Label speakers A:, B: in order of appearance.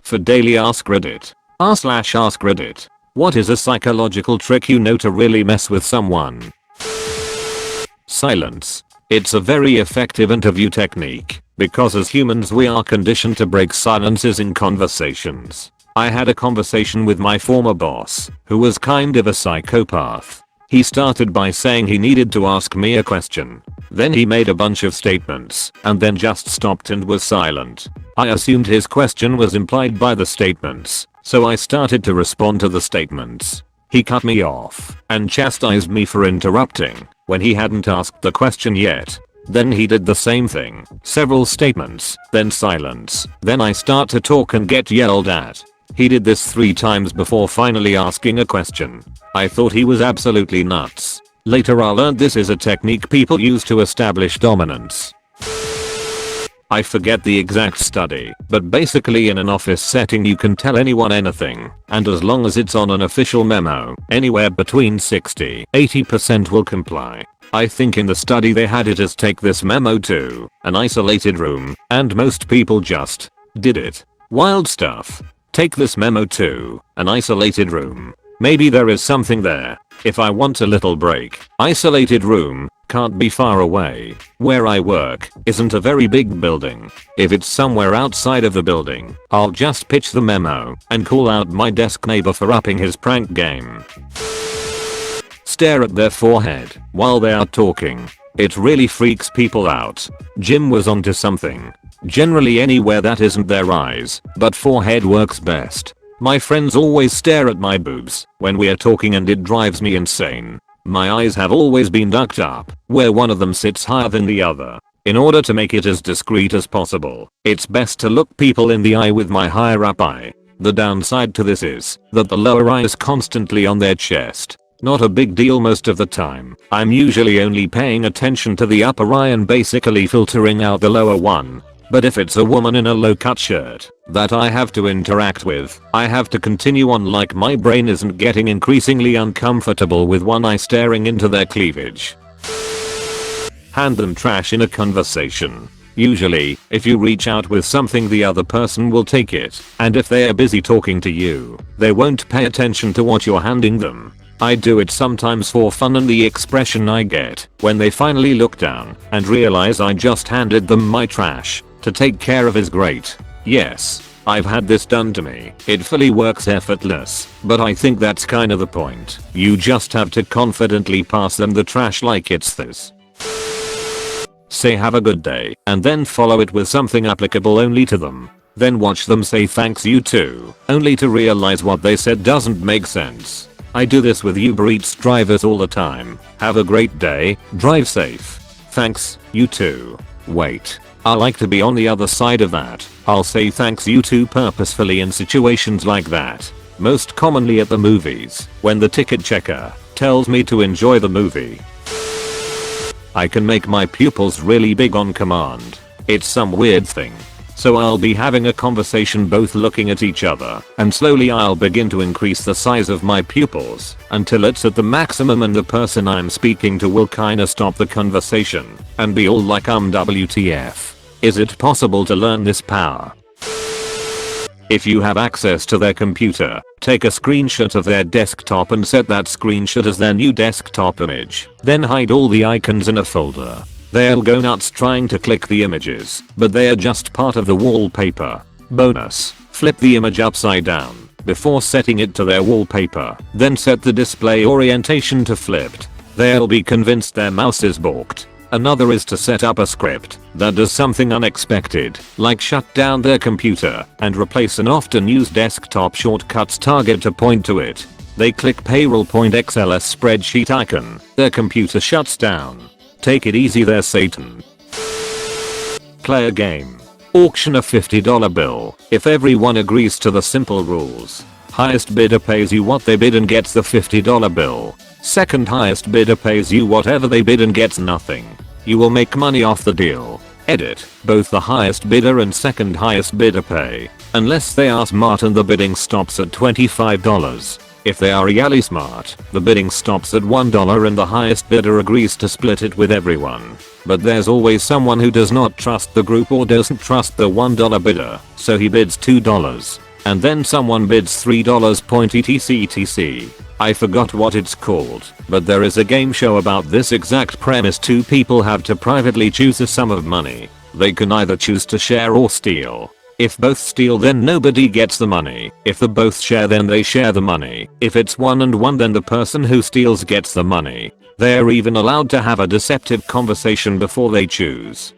A: For daily Ask Reddit. r/ask Reddit. What is a psychological trick you know to really mess with someone? Silence. It's a very effective interview technique because as humans we are conditioned to break silences in conversations. I had a conversation with my former boss, who was kind of a psychopath. He started by saying he needed to ask me a question. Then he made a bunch of statements and then just stopped and was silent. I assumed his question was implied by the statements, so I started to respond to the statements. He cut me off and chastised me for interrupting when he hadn't asked the question yet. Then he did the same thing. Several statements, then silence. Then I start to talk and get yelled at. He did this 3 times before finally asking a question. I thought he was absolutely nuts. Later I learned this is a technique people use to establish dominance. I forget the exact study, but basically in an office setting you can tell anyone anything, and as long as it's on an official memo, anywhere between 60-80% will comply. I think in the study they had it as take this memo to an isolated room, and most people just did it. Wild stuff. Take this memo to an isolated room. Maybe there is something there. If I want a little break, isolated room can't be far away. Where I work isn't a very big building. If it's somewhere outside of the building, I'll just pitch the memo and call out my desk neighbor for upping his prank game. Stare at their forehead while they are talking. It really freaks people out. Jim was onto something. Generally anywhere that isn't their eyes, but forehead works best. My friends always stare at my boobs when we are talking and it drives me insane. My eyes have always been ducked up, where one of them sits higher than the other. In order to make it as discreet as possible, it's best to look people in the eye with my higher up eye. The downside to this is that the lower eye is constantly on their chest. Not a big deal most of the time. I'm usually only paying attention to the upper eye and basically filtering out the lower one. But if it's a woman in a low-cut shirt that I have to interact with, I have to continue on like my brain isn't getting increasingly uncomfortable with one eye staring into their cleavage. Hand them trash in a conversation. Usually, if you reach out with something the other person will take it, and if they are busy talking to you, they won't pay attention to what you're handing them. I do it sometimes for fun and the expression I get when they finally look down and realize I just handed them my trash to take care of is great. Yes, I've had this done to me. It fully works effortless, but I think that's kind of the point. You just have to confidently pass them the trash like it's theirs. Say have a good day and then follow it with something applicable only to them. Then watch them say thanks you too, only to realize what they said doesn't make sense. I do this with Uber Eats drivers all the time. Have a great day, drive safe. Thanks, you too. Wait. I like to be on the other side of that. I'll say thanks you too purposefully in situations like that. Most commonly at the movies, when the ticket checker tells me to enjoy the movie. I can make my pupils really big on command. It's some weird thing. So I'll be having a conversation both looking at each other, and slowly I'll begin to increase the size of my pupils until it's at the maximum and the person I'm speaking to will kinda stop the conversation and be all like WTF. Is it possible to learn this power? If you have access to their computer, take a screenshot of their desktop and set that screenshot as their new desktop image. Then hide all the icons in a folder. They'll go nuts trying to click the images, but they are just part of the wallpaper. Bonus: flip the image upside down before setting it to their wallpaper, then set the display orientation to flipped. They'll be convinced their mouse is balked. Another is to set up a script that does something unexpected, like shut down their computer and replace an often used desktop shortcuts target to point to it. They click payroll.xls spreadsheet icon, their computer shuts down. Take it easy there, Satan. Play a game. Auction a $50 bill. If everyone agrees to the simple rules, highest bidder pays you what they bid and gets the $50 bill. Second highest bidder pays you whatever they bid and gets nothing. You will make money off the deal. Edit: both the highest bidder and second highest bidder pay, unless they are smart and the bidding stops at $25. If they are really smart, the bidding stops at $1 and the highest bidder agrees to split it with everyone. But there's always someone who does not trust the group or doesn't trust the $1 bidder, so he bids $2. and then someone bids $3.etc. I forgot what it's called, but there is a game show about this exact premise. Two people have to privately choose a sum of money. They can either choose to share or steal. If both steal, then nobody gets the money. If the both share, then they share the money. If it's 1 and 1, then the person who steals gets the money. They're even allowed to have a deceptive conversation before they choose.